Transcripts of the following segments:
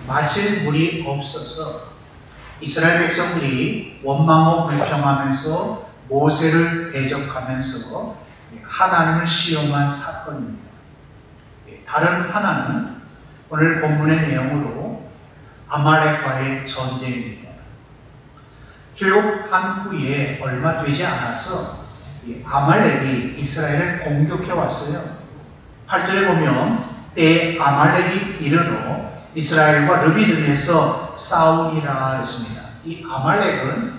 마실 물이 없어서 이스라엘 백성들이 원망하고 불평하면서 모세를 대적하면서 하나님을 시험한 사건입니다. 다른 하나는 오늘 본문의 내용으로 아말렉과의 전쟁입니다. 출애굽한 후에 얼마 되지 않아서 아말렉이 이스라엘을 공격해 왔어요. 8절에 보면 때에 아말렉이 이르러 이스라엘과 르비딤에서 싸우니라 했습니다. 이 아말렉은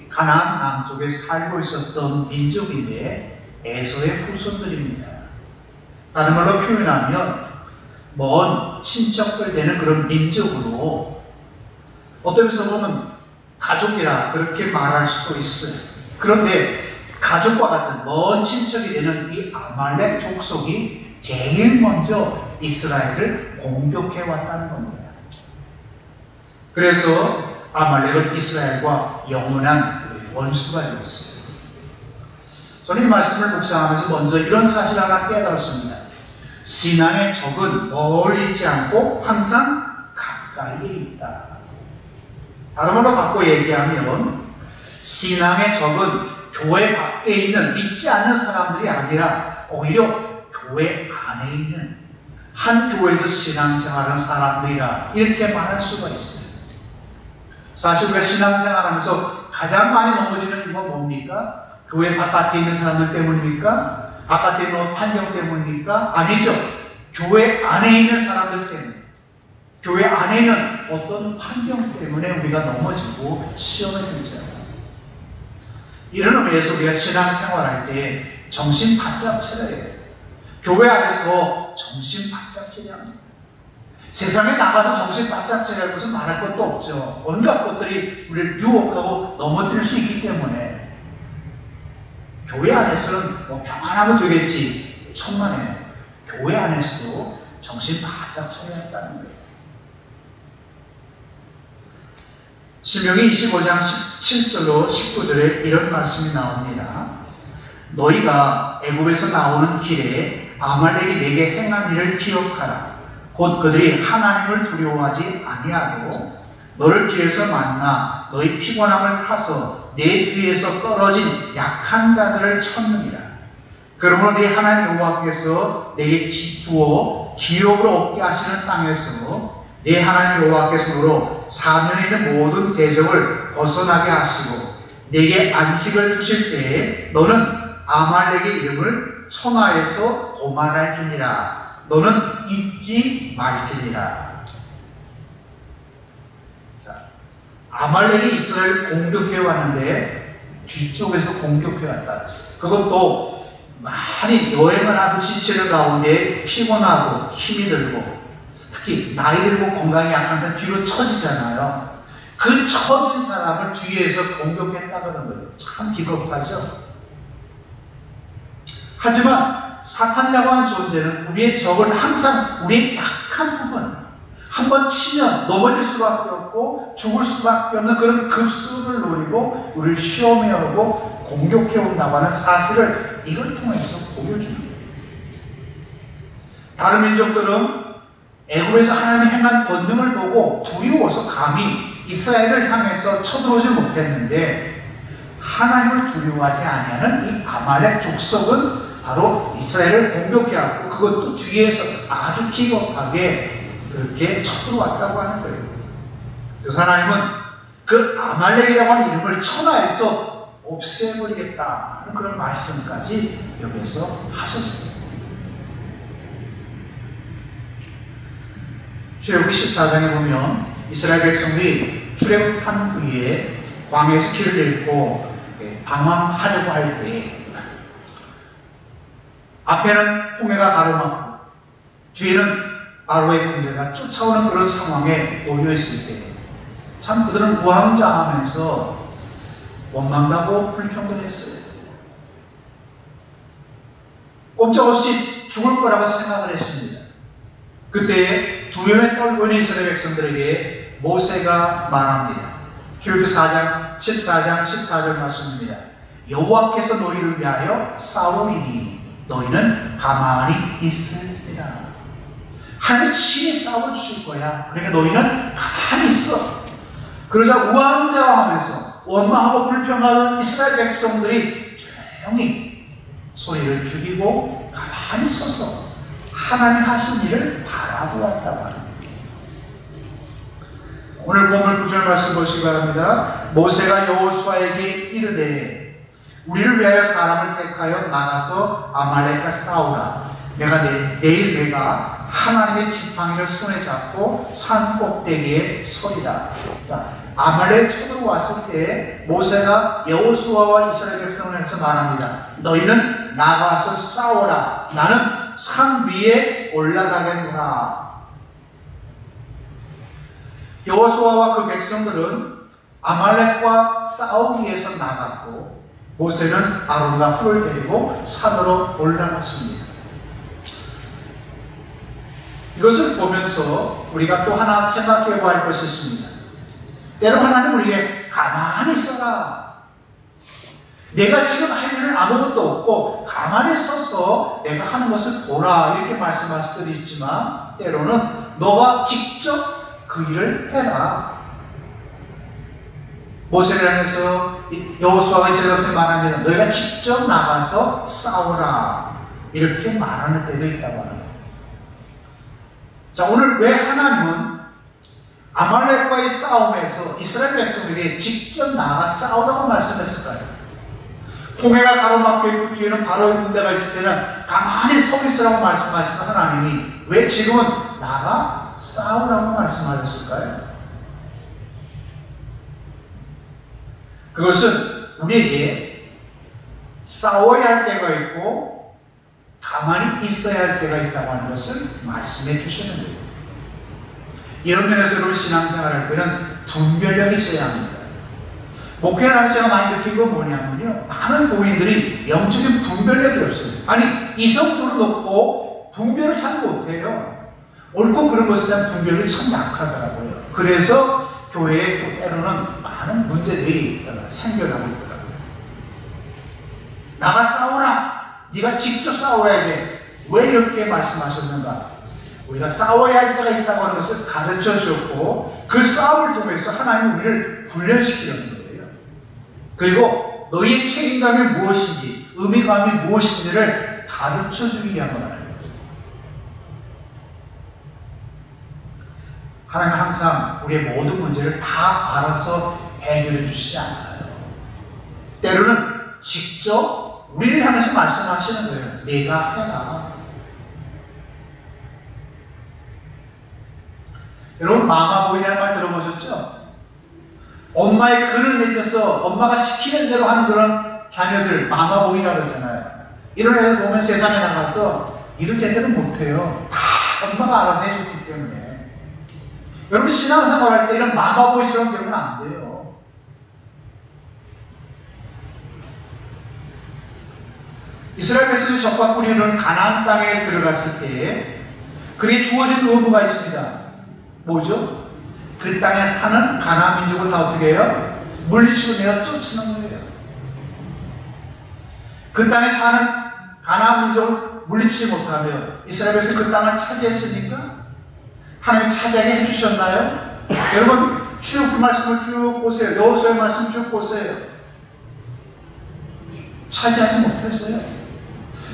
가나안 남쪽에 살고 있었던 민족인데 에서의 후손들입니다. 다른 말로 표현하면 먼 친척들 되는 그런 민족으로 어떤 면에서 보면 가족이라 그렇게 말할 수도 있어요. 그런데 가족과 같은 먼 친척이 되는 이 아말렉 족속이 제일 먼저 이스라엘을 공격해 왔다는 겁니다. 그래서 아말렉은 이스라엘과 영원한 원수가 되었습니다. 저는 이 말씀을 묵상하면서 먼저 이런 사실을 하나 깨달았습니다. 신앙의 적은 멀리 있지 않고 항상 가까이에 있다. 다른 말로 바꿔 얘기하면 신앙의 적은 교회 밖에 있는 믿지 않는 사람들이 아니라 오히려 교회 안에 있는 한 교회에서 신앙생활하는 사람들이라 이렇게 말할 수가 있어요. 사실 우리가 신앙생활하면서 가장 많이 넘어지는 이유가 뭡니까? 교회 바깥에 있는 사람들 때문입니까? 바깥에 있는 환경 때문입니까? 아니죠. 교회 안에 있는 사람들 때문에, 교회 안에 있는 어떤 환경 때문에 우리가 넘어지고 시험에 들잖아요. 이런 의미에서 우리가 신앙생활할 때 정신 바짝 차려야 해요. 교회 안에서 정신 바짝 차려야 합니다. 세상에 나가서 정신 바짝 차려야 할 것은 말할 것도 없죠. 온갖 것들이 우리를 유혹하고 넘어뜨릴 수 있기 때문에 교회 안에서는 뭐 평안하면 되겠지 천만에 교회 안에서도 정신 바짝 차려야 한다는 거예요. 신명기 25장 17절로 19절에 이런 말씀이 나옵니다. 너희가 애굽에서 나오는 길에 아말렉이 내게 행한 일을 기억하라. 곧 그들이 하나님을 두려워하지 아니하고 너를 길에서 만나 너희 피곤함을 타서 내 뒤에서 떨어진 약한 자들을 쳤느니라. 그러므로 네 하나님 여호와께서 내게 주어 기업을 얻게 하시는 땅에서 네 하나님 여호와께서로 사면에 있는 모든 대적을 벗어나게 하시고 내게 안식을 주실 때에 너는 아말렉의 이름을 청하에서 도말할지니라. 너는 잊지 말지니라. 자, 아말렉이 이스라엘을 공격해 왔는데 뒤쪽에서 공격해 왔다. 그것도 많이 여행을 하고 지치는 가운데 피곤하고 힘이 들고 특히 나이 들고 건강이 약한 사람 뒤로 처지잖아요. 그 처진 사람을 뒤에서 공격했다는 거예요. 참 비겁하죠. 하지만 사탄이라고 하는 존재는 우리의 적은 항상 우리의 약한 부분, 한번 치면 넘어질 수밖에 없고 죽을 수밖에 없는 그런 급수를 노리고 우리를 시험해오고 공격해온다고 하는 사실을 이걸 통해서 보여주는 거예요. 다른 민족들은 애굽에서 하나님이 행한 권능을 보고 두려워서 감히 이스라엘을 향해서 쳐들어오지 못했는데 하나님을 두려워하지 아니하는 이 아말렉 족속은 바로 이스라엘을 공격해왔고 그것도 뒤에서 아주 기겁하게 그렇게 쳐들어왔다고 하는 거예요. 그래서 하나님은 그 아말렉이라고 하는 이름을 천하에서 없애버리겠다 하는 그런 말씀까지 여기서 하셨어요. 출애굽기 14장에 보면 이스라엘 백성들이 출애굽한 후에 광야에서 길을 잃고 방황하려고 할 때 앞에는 홍해가 가로막고 뒤에는 바로의 군대가 쫓아오는 그런 상황에 놓여있을 때 참 그들은 우왕좌왕하면서 원망하고 불평도 했어요. 꼼짝없이 죽을 거라고 생각을 했습니다. 그때 두려움에 떨고 있는 이스라엘 백성들에게 모세가 말합니다. 출애굽기 4장 14절 말씀입니다. 여호와께서 너희를 위하여 싸우리니 너희는 가만히 있을지라. 하나님이 친히 싸워주실 거야. 그러니까 너희는 가만히 있어. 그러자 우왕좌왕하면서 원망하고 불평하던 이스라엘 백성들이 조용히 소리를 죽이고 가만히 서서 하나님 하신 일을 바라보았다고 합니다. 오늘 본문 9절 말씀 보시기 바랍니다. 모세가 여호수아에게 이르되 우리를 위하여 사람을 택하여 나가서 아말렉과 싸우라. 내일 내가 하나님의 지팡이를 손에 잡고 산 꼭대기에 서리라. 자, 아말렉 쳐들어왔을 때 모세가 여호수아와 이스라엘 백성을 해서 말합니다. 너희는 나가서 싸워라. 나는 산 위에 올라가겠노라. 여호수아와 그 백성들은 아말렉과 싸우기 위해서 나갔고 모세는 아론과 훌을 데리고 산으로 올라갔습니다. 이것을 보면서 우리가 또 하나 생각해 봐야 할 것이 있습니다. 때로 하나님 우리에게 가만히 있어라. 내가 지금 할 일은 아무것도 없고 가만히 서서 내가 하는 것을 보라 이렇게 말씀할 수도 있지만 때로는 너가 직접 그 일을 해라. 모세를 향해서 여호수아가 이스라엘 백성에 말합니다. 너희가 직접 나가서 싸우라. 이렇게 말하는 때도 있다고 합니다. 자, 오늘 왜 하나님은 아말렉과의 싸움에서 이스라엘 백성에게 직접 나가 싸우라고 말씀했을까요? 홍해가 가로막혀 있고 뒤에는 바로 군대가 있을 때는 가만히 서 있으라고 말씀하시는 하나님이 왜 지금은 나가 싸우라고 말씀하셨을까요? 그것은 우리에게 싸워야 할 때가 있고 가만히 있어야 할 때가 있다고 하는 것을 말씀해 주시는 거예요. 이런 면에서 여러분 신앙생활 할 때는 분별력이 있어야 합니다. 목회를 하면서 제가 많이 느낀 건 뭐냐면요. 많은 교인들이 영적인 분별력이 없어요. 아니, 이성적으로 놓고 분별을 잘 못해요. 옳고 그런 것에 대한 분별이 참 약하더라고요. 그래서 교회에 또 때로는 많은 문제들이 생겨나고 있더라고요. 나가 싸워라. 네가 직접 싸워야 돼. 왜 이렇게 말씀하셨는가? 우리가 싸워야 할 때가 있다고 하는 것을 가르쳐 주셨고 그 싸움을 통해서 하나님 우리를 훈련시키려는 거예요. 그리고 너희의 책임감이 무엇인지 의미감이 무엇인지를 가르쳐 주기 위한 거라는 거죠. 하나님은 항상 우리의 모든 문제를 다 알아서 해결해 주시지 않아요. 때로는 직접 우리를 향해서 말씀하시는 거예요. 내가 해라. 여러분 마마보이라는 말 들어보셨죠? 엄마의 그릇 밑에서 엄마가 시키는 대로 하는 그런 자녀들 마마보이라고 그러잖아요. 이런 애들 보면 세상에 나가서 일을 제대로 못해요. 다 엄마가 알아서 해줬기 때문에. 여러분 신앙생활 할 때 이런 마마보이처럼 되면 안 돼요. 이스라엘 백성이 적과 꿀이는 가나안 땅에 들어갔을 때 그에 주어진 의무가 있습니다. 뭐죠? 그 땅에 사는 가나안 민족을 다 어떻게 해요? 물리치고 내가 쫓아내는 거예요. 그 땅에 사는 가나안 민족을 물리치지 못하면 이스라엘 백성이 그 땅을 차지했습니까? 하나님이 차지하게 해주셨나요? 여러분 출애굽기 말씀을 쭉 보세요. 여호수아의 말씀 쭉 보세요. 차지하지 못했어요.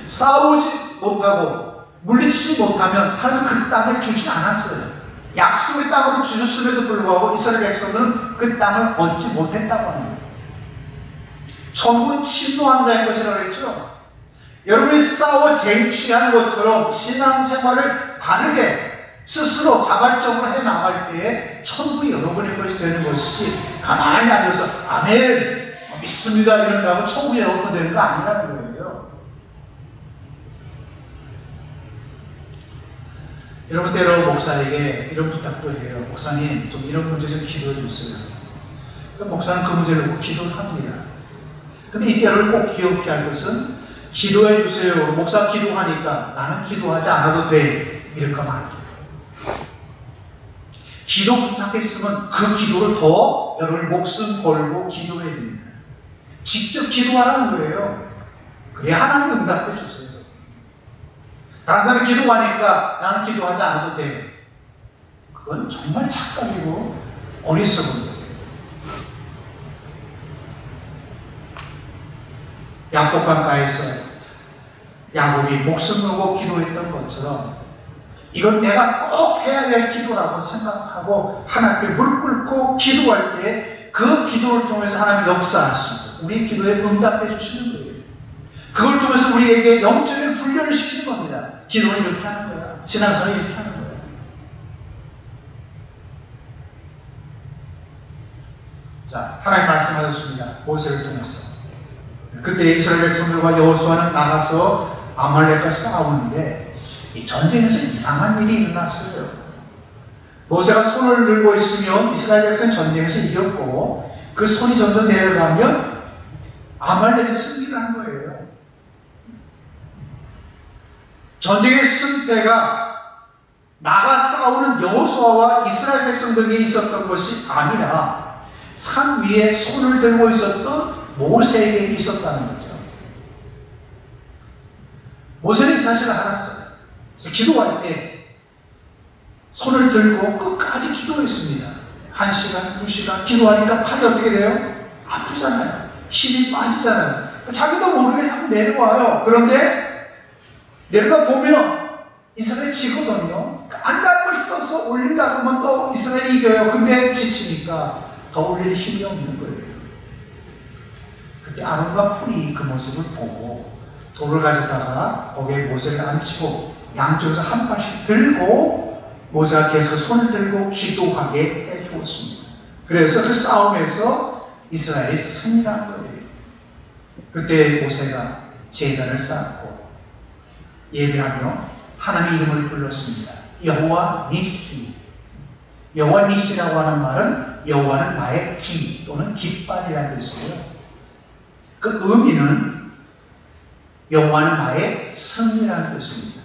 싸우지 못하고 물리치지 못하면 하나님은 그 땅을 주지 않았어요. 약속의 땅으로 주셨음에도 불구하고 이스라엘 백성들은 그 땅을 얻지 못했다고 합니다. 천국은 침노한 자의 것이라고 했죠. 여러분이 싸워 쟁취하는 것처럼 신앙생활을 바르게 스스로 자발적으로 해나갈 때에 천국이 여러분의 것이 되는 것이지 가만히 앉아서 아멘 믿습니다 이런다고 천국이 여러분 되는 거 아니라는 거예요. 여러분 때로 목사에게 이런 부탁도 해요. 목사님 좀 이런 문제 좀 기도해 주세요. 목사는 그 문제를 꼭 기도를 합니다. 근데 이때를 꼭 기억해야 할 것은 기도해 주세요. 목사 기도하니까 나는 기도하지 않아도 돼. 이럴 거면 안 돼요. 기도 부탁했으면 그 기도를 더 여러분 목숨 걸고 기도해야 됩니다. 직접 기도하라는 거예요. 그래야 하나님이 응답해 주세요. 다른 사람이 기도하니까 나는 기도하지 않아도 돼. 그건 정말 착각이고 어리석은 거예요. 야곱강가에서 야곱이 목숨 걸고 기도했던 것처럼 이건 내가 꼭 해야 될 기도라고 생각하고 하나님께 무릎 꿇고 기도할 때 그 기도를 통해서 하나님이 역사하시고 우리 기도에 응답해 주시는 거예요. 그걸 통해서 우리에게 영적인 훈련을 시키는 겁니다. 기도는 이렇게 하는 거야. 신앙생활은 이렇게 하는 거야. 자, 하나님 말씀하셨습니다. 모세를 통해서. 그때 이스라엘 백성들과 여호수아는 나가서 아말렉과 싸우는데 이 전쟁에서 이상한 일이 일어났어요. 모세가 손을 들고 있으면 이스라엘 백성은 전쟁에서 이겼고 그 손이 점점 내려가면 아말렉이 승리를 한 거예요. 전쟁의 승패가 나가 싸우는 여호수아와 이스라엘 백성들에게 있었던 것이 아니라 산 위에 손을 들고 있었던 모세에게 있었다는 거죠. 모세는 이 사실을 알았어요. 그래서 기도할 때 손을 들고 끝까지 기도했습니다. 1시간, 2시간 기도하니까 팔이 어떻게 돼요? 아프잖아요. 힘이 빠지잖아요. 자기도 모르게 자꾸 내려와요. 그런데 내려다 보면 이스라엘이 지거든요. 안달을 써서 올리려고 하면 또 이스라엘이 이겨요. 근데 지치니까 더 올릴 힘이 없는 거예요. 그때 아론과 훌이 그 모습을 보고 돌을 가져다가 거기에 모세를 앉히고 양쪽에서 한 발씩 들고 모세가 계속 손을 들고 기도하게 해 주었습니다. 그래서 그 싸움에서 이스라엘이 승리한 거예요. 그때 모세가 제단을 쌓고 예배하며 하나님의 이름을 불렀습니다. 여호와 니시. 여호와 니시라고 하는 말은 여호와는 나의 기 또는 깃발이라는 뜻이에요. 그 의미는 여호와는 나의 승리라는 뜻입니다.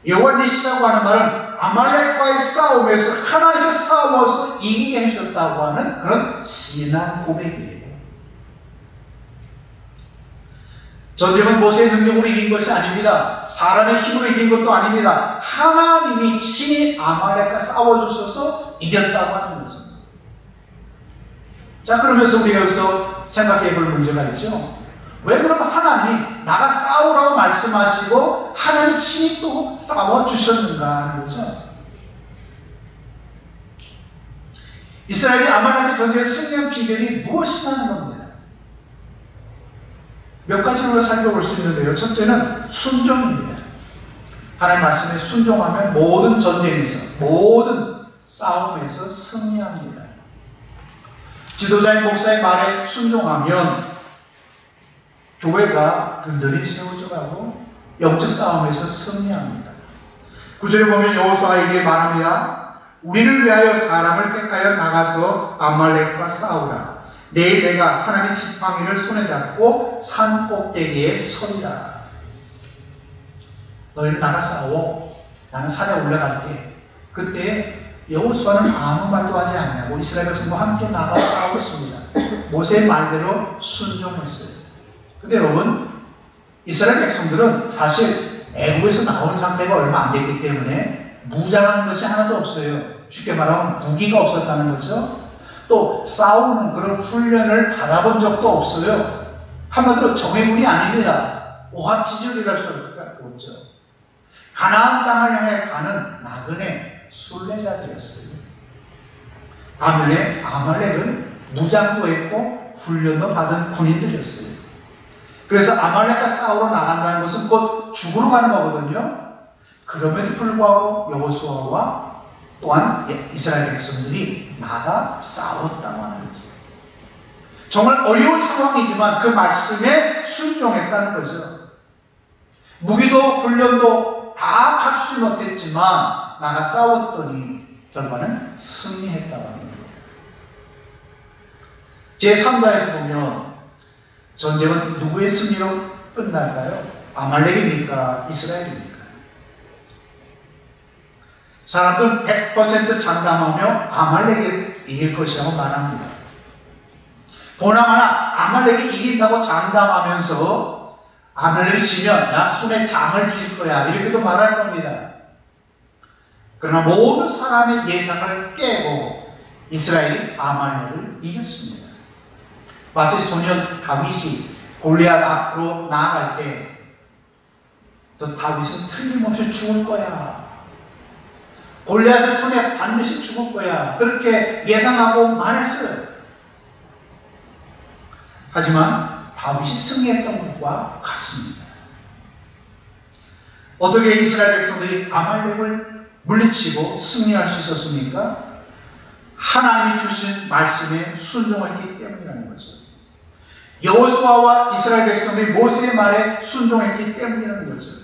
여호와 니시라고 하는 말은 아말렉과의 싸움에서 하나님과 싸워서 이기게 해주셨다고 하는 그런 신앙 고백이에요. 전쟁은 모세의 능력으로 이긴 것이 아닙니다. 사람의 힘으로 이긴 것도 아닙니다. 하나님이 친히 아말렉과 싸워주셔서 이겼다고 하는 거죠. 자, 그러면서 우리가 여기서 생각해 볼 문제가 있죠. 왜 그럼 하나님이 나가 싸우라고 말씀하시고 하나님이 친히 또 싸워주셨는가 하는 거죠. 이스라엘이 아말렉의 전쟁에 승리한 비결이 무엇이냐는 겁니다. 몇 가지로 살펴볼 수 있는데요. 첫째는 순종입니다. 하나님 말씀에 순종하면 모든 전쟁에서, 모든 싸움에서 승리합니다. 지도자인 목사의 말에 순종하면 교회가 든든히 세워져가고 영적 싸움에서 승리합니다. 9절에 보면 여호수아에게 말합니다. 우리를 위하여 사람을 택하여 나가서 아말렉과 싸우라. 내일 내가 하나님의 지팡이를 손에 잡고 산 꼭대기에 서리라. 너희는 나가 싸워. 나는 산에 올라갈게. 그때 여호수아는 아무 말도 하지 않냐고 이스라엘 백성과 함께 나가 싸웠습니다. 모세의 말대로 순종했어요. 근데 여러분, 이스라엘 백성들은 사실 애국에서 나온 상태가 얼마 안 됐기 때문에 무장한 것이 하나도 없어요. 쉽게 말하면 무기가 없었다는 거죠. 또 싸우는 그런 훈련을 받아본 적도 없어요. 한마디로 정예군이 아닙니다. 오합지졸이랄 수밖에 없죠. 가나안 땅을 향해 가는 나그네 순례자들이었어요. 반면에 아말렉은 무장도 했고 훈련도 받은 군인들이었어요. 그래서 아말렉과 싸우러 나간다는 것은 곧 죽으러 가는 거거든요. 그럼에도 불구하고 여호수아와 또한 이스라엘 백성들이 나가 싸웠다고 하는 거죠. 정말 어려운 상황이지만 그 말씀에 순종했다는 거죠. 무기도 훈련도 다 갖추지 못했지만 나가 싸웠더니 결과는 승리했다고 하는 거예요. 제3가에서 보면 전쟁은 누구의 승리로 끝날까요? 아말렉입니까? 이스라엘입니까? 사람들은 100% 장담하며 아말렉이 이길 것이라고 말합니다. 보나마나 아말렉이 이긴다고 장담하면서 아멘을 치면 야 손에 장을 칠 거야 이렇게도 말할 겁니다. 그러나 모든 사람의 예상을 깨고 이스라엘이 아말렉을 이겼습니다. 마치 소년 다윗이 골리앗 앞으로 나아갈 때 저 다윗은 틀림없이 죽을 거야. 골리앗의 손에 반드시 죽을 거야. 그렇게 예상하고 말했어요. 하지만 다윗이 승리했던 것과 같습니다. 어떻게 이스라엘 백성들이 아말렉을 물리치고 승리할 수 있었습니까? 하나님이 주신 말씀에 순종했기 때문이라는 거죠. 여호수아와 이스라엘 백성들이 모세의 말에 순종했기 때문이라는 거죠.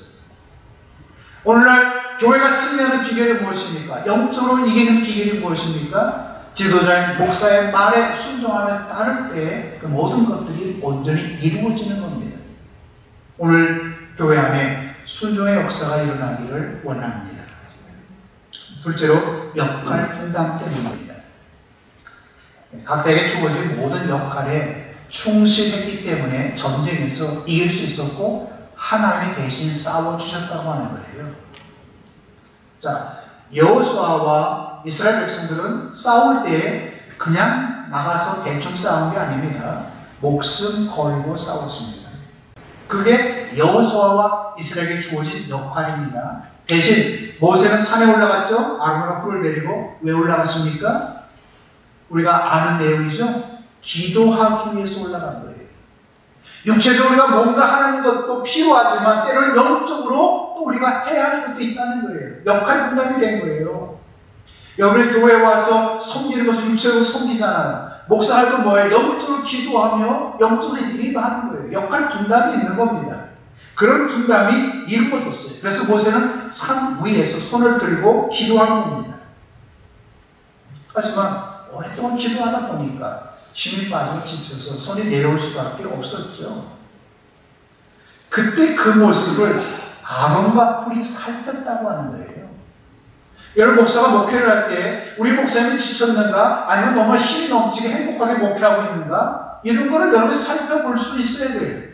오늘날 교회가 승리하는 비결이 무엇입니까? 영적으로 이기는 비결이 무엇입니까? 지도자인 목사의 말에 순종하며 따를 때 그 모든 것들이 온전히 이루어지는 겁니다. 오늘 교회 안에 순종의 역사가 일어나기를 원합니다. 둘째로 역할 분담 때문입니다. 각자에게 주어진 모든 역할에 충실했기 때문에 전쟁에서 이길 수 있었고 하나님이 대신 싸워주셨다고 하는 거예요. 자, 여호수아와 이스라엘 백성들은 싸울 때 그냥 나가서 대충 싸운 게 아닙니다. 목숨 걸고 싸웠습니다. 그게 여호수아와 이스라엘에게 주어진 역할입니다. 대신 모세는 산에 올라갔죠. 아론과 뿔을 데리고 왜 올라갔습니까? 우리가 아는 내용이죠. 기도하기 위해서 올라간 거예요. 육체적으로 우리가 뭔가 하는 것도 필요하지만 때로는 영적으로 또 우리가 해야 하는 것도 있다는 거예요. 역할 분담이 된 거예요. 여러분이 교회에 와서 섬기는 것은 육체적으로 섬기잖아요. 목사할 건 뭐예요? 영적으로 기도하며 영적으로 일하는 거예요. 역할 분담이 있는 겁니다. 그런 분담이 이루어졌어요. 그래서 모세는 산 위에서 손을 들고 기도하는 겁니다. 하지만 오랫동안 기도하다 보니까 힘이 빠지고 지쳐서 손이 내려올 수밖에 없었죠. 그때 그 모습을 아론과 뿔이 살폈다고 하는 거예요. 여러분 목사가 목회를 할 때 우리 목사님이 지쳤는가? 아니면 너무 힘이 넘치게 행복하게 목회하고 있는가? 이런 거를 여러분이 살펴볼 수 있어야 돼요.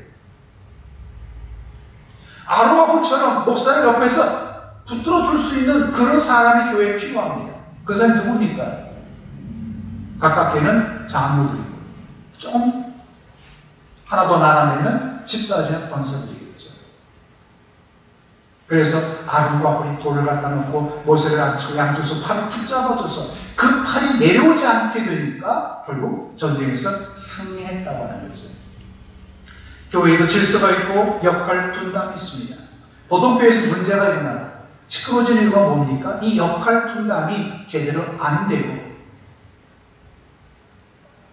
아론과 뿔처럼 목사를 옆에서 붙들어 줄 수 있는 그런 사람이 교회에 필요합니다. 그 사람이 누굽니까? 가깝게는 장로들이고 좀 하나 더 나가면 집사지나 권사들이겠죠. 그래서 아론과 뿔이 돌을 갖다 놓고 모세를 앉히고 양쪽에서 팔을 붙잡아줘서 그 팔이 내려오지 않게 되니까 결국 전쟁에서 승리했다고 하는 거죠. 교회에도 질서가 있고 역할 분담이 있습니다. 보통 교회에서 문제가 일어나고 시끄러워지는 이유가 뭡니까? 이 역할 분담이 제대로 안 되고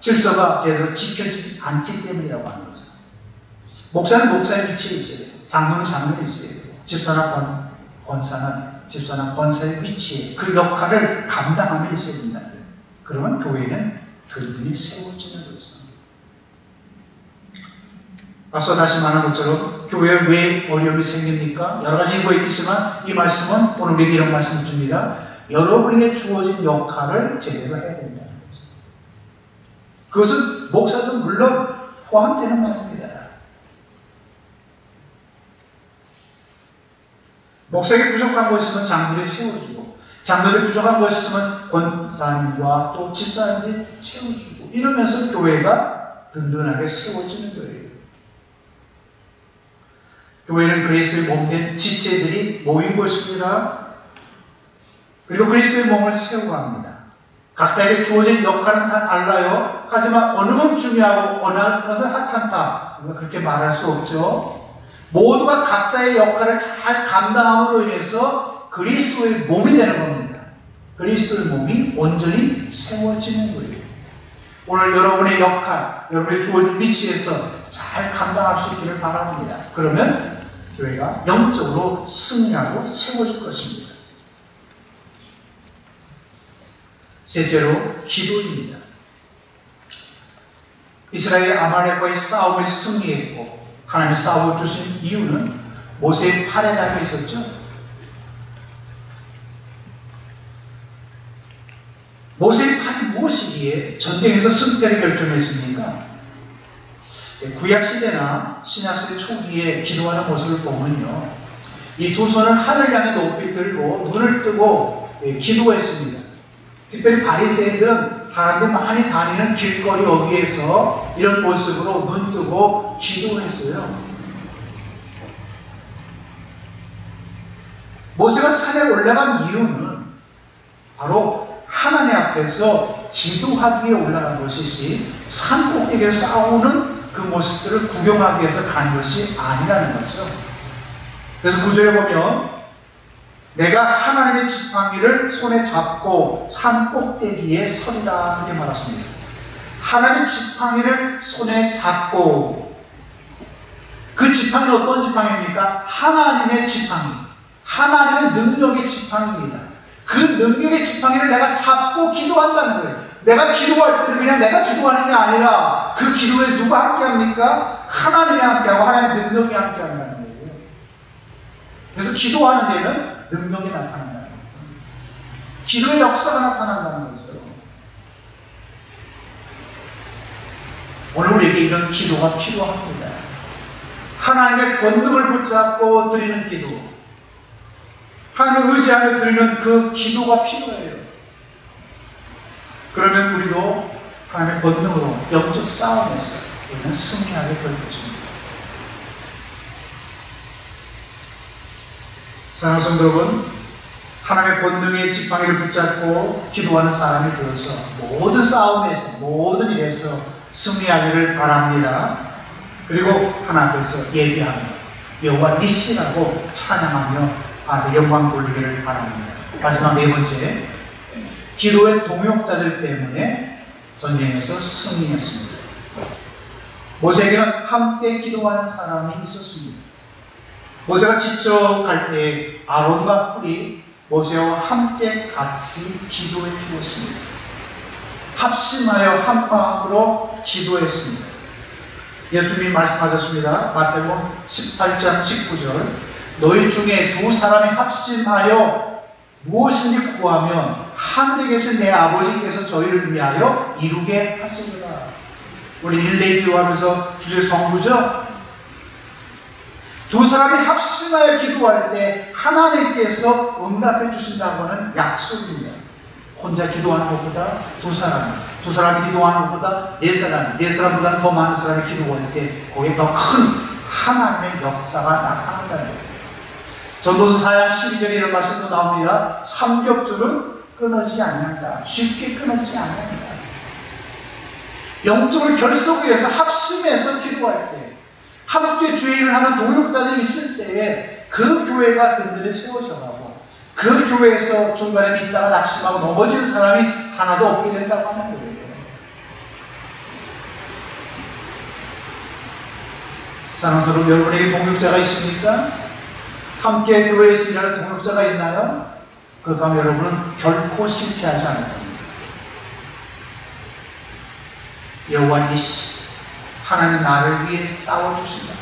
질서가 제대로 지켜지지 않기 때문이라고 하는 거죠. 목사는 목사의 위치에 있어야 돼요. 장로는 장로에 있어야 돼요. 집사나 권사의 위치에 그 역할을 감당하며 있어야 된다. 그러면 교회는 그분이 세워지는 거죠. 앞서 다시 말한 것처럼 교회에 왜 어려움이 생깁니까? 여러 가지 이유가 있겠지만 이 말씀은 오늘 우리에게 이런 말씀을 줍니다. 여러분에게 주어진 역할을 제대로 해야 된다는 거죠. 그것은 목사도 물론 포함되는 말입니다. 목사에게 부족한 것이 있으면 장로를 채워주고 장로를 부족한 것이 있으면 권사님과 또 집사님들이 채워주고 이러면서 교회가 든든하게 세워지는 거예요. 교회는 그리스도의 몸된 지체들이 모인 것입니다. 그리고 그리스도의 몸을 세워갑니다. 각자에게 주어진 역할은 다 달라요. 하지만 어느 건 중요하고 어느 것은 하찮다. 그렇게 말할 수 없죠. 모두가 각자의 역할을 잘 감당함으로 인해서 그리스도의 몸이 되는 겁니다. 그리스도의 몸이 온전히 세워지는 거예요. 오늘 여러분의 역할, 여러분의 주어진 위치에서 잘 감당할 수 있기를 바랍니다. 그러면 교회가 영적으로 승리하고 세워질 것입니다. 셋째로 기도입니다. 이스라엘이 아말렉과의 싸움을 승리했고 하나님이 싸워주신 이유는 모세의 팔에 달려 있었죠. 모세의 팔이 무엇이기에 전쟁에서 승패를 결정했습니까? 구약시대나 신약시대 초기에 기도하는 모습을 보면요, 이 두 손을 하늘 향해 높이 들고 눈을 뜨고 기도했습니다. 특별히 바리새인들은 사람들 많이 다니는 길거리 어귀에서 이런 모습으로 눈 뜨고 기도했어요. 모세가 산에 올라간 이유는 바로 하나님 앞에서 기도하기에 올라간 것이지 산 꼭대기에 싸우는 그 모습들을 구경하기 위해서 간 것이 아니라는 거죠. 그래서 구절에 보면 내가 하나님의 지팡이를 손에 잡고 산 꼭대기에 서리라 이렇게 말했습니다. 하나님의 지팡이를 손에 잡고, 그 지팡이는 어떤 지팡이입니까? 하나님의 지팡이, 하나님의 능력의 지팡이입니다. 그 능력의 지팡이를 내가 잡고 기도한다는 거예요. 내가 기도할 때는 그냥 내가 기도하는 게 아니라 그 기도에 누가 함께 합니까? 하나님이 함께하고 하나님의 능력이 함께 한다는 거예요. 그래서 기도하는 데는 능력이 나타난다는 거죠. 기도의 역사가 나타난다는 거죠. 오늘 우리에게 이런 기도가 필요합니다. 하나님의 권능을 붙잡고 드리는 기도, 하나님을 의지하며 드리는 그 기도가 필요해요. 그러면 우리도 하나님의 권능으로 영적 싸움에서 우리는 승리하게 될 것입니다. 사랑하는 성도 여러분, 하나님의 권능의 지팡이를 붙잡고 기도하는 사람이 되어서 모든 싸움에서, 모든 일에서 승리하기를 바랍니다. 그리고 하나님 앞에서 예배하며 여호와 니시라고 찬양하며 영광 돌리기를 바랍니다. 마지막 네 번째, 기도의 동역자들 때문에 전쟁에서 승리했습니다. 모세에게는 함께 기도하는 사람이 있었습니다. 모세가 지쳐 갈 때 아론과 훌이 모세와 함께 같이 기도해 주었습니다. 합심하여 한 마음으로 기도했습니다. 예수님이 말씀하셨습니다. 마태복음 18장 19절, 너희 중에 두 사람이 합심하여 무엇인지 구하면 하늘에 계신 내 아버지께서 저희를 위하여 이루게 하시리라. 우리 일레 기도하면서 주제 성부죠? 두 사람이 합심하여 기도할 때 하나님께서 응답해 주신다고 하는 약속입니다. 혼자 기도하는 것보다 두 사람이 기도하는 것보다 네 사람보다는 더 많은 사람이 기도할 때 거기에 더 큰 하나님의 역사가 나타난다는 거예요. 전도서 4장 12절에 이런 말씀도 나옵니다. 삼겹줄은 끊어지지 않는다. 쉽게 끊어지지 않는다. 영적으로 결속을 해서 합심해서 기도할 때, 함께 주의 일을 하는 동역자들이 있을 때에 그 교회가 든든히 세워져가고 그 교회에서 중간에 믿다가 낙심하고 넘어지는 사람이 하나도 없게 된다고 하는 거예요. 사랑하는 여러분, 여러분에게 동역자가 있습니까? 함께 교회에서 일하는 동역자가 있나요? 그렇다면 여러분은 결코 실패하지 않을 겁니다. 여호와 니시, 하나님 나를 위해 싸워주신다.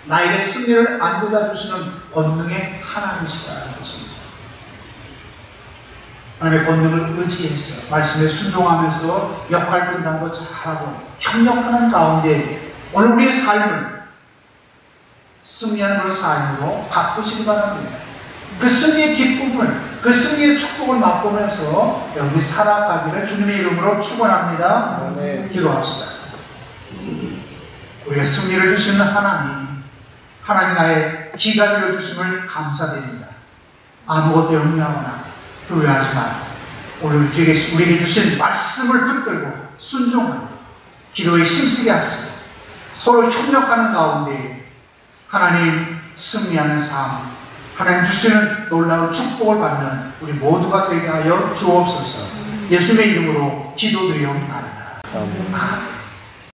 나에게 승리를 안겨다 주시는 권능의 하나님이시다는 것입니다. 하나님의 권능을 의지해서 말씀에 순종하면서 역할 분담도 잘하고 협력하는 가운데 오늘 우리의 삶을 승리하는 그런 삶으로 바꾸시기 바랍니다. 그 승리의 기쁨을, 그 승리의 축복을 맛보면서 여러분이 살아가기를 주님의 이름으로 축원합니다. 기도합시다. 우리가 승리를 주시는 하나님 나의 기가 되어주심을 감사드립니다. 아무것도 염려하거나 두려워하지 말고 오늘 우리에게 주신 말씀을 붙들고 순종하고 기도에 힘쓰게 하시고 서로 협력하는 가운데 하나님 승리하는 삶, 하나님 주시는 놀라운 축복을 받는 우리 모두가 되게 하여 주옵소서. 예수님의 이름으로 기도드리옵나이다. 아멘.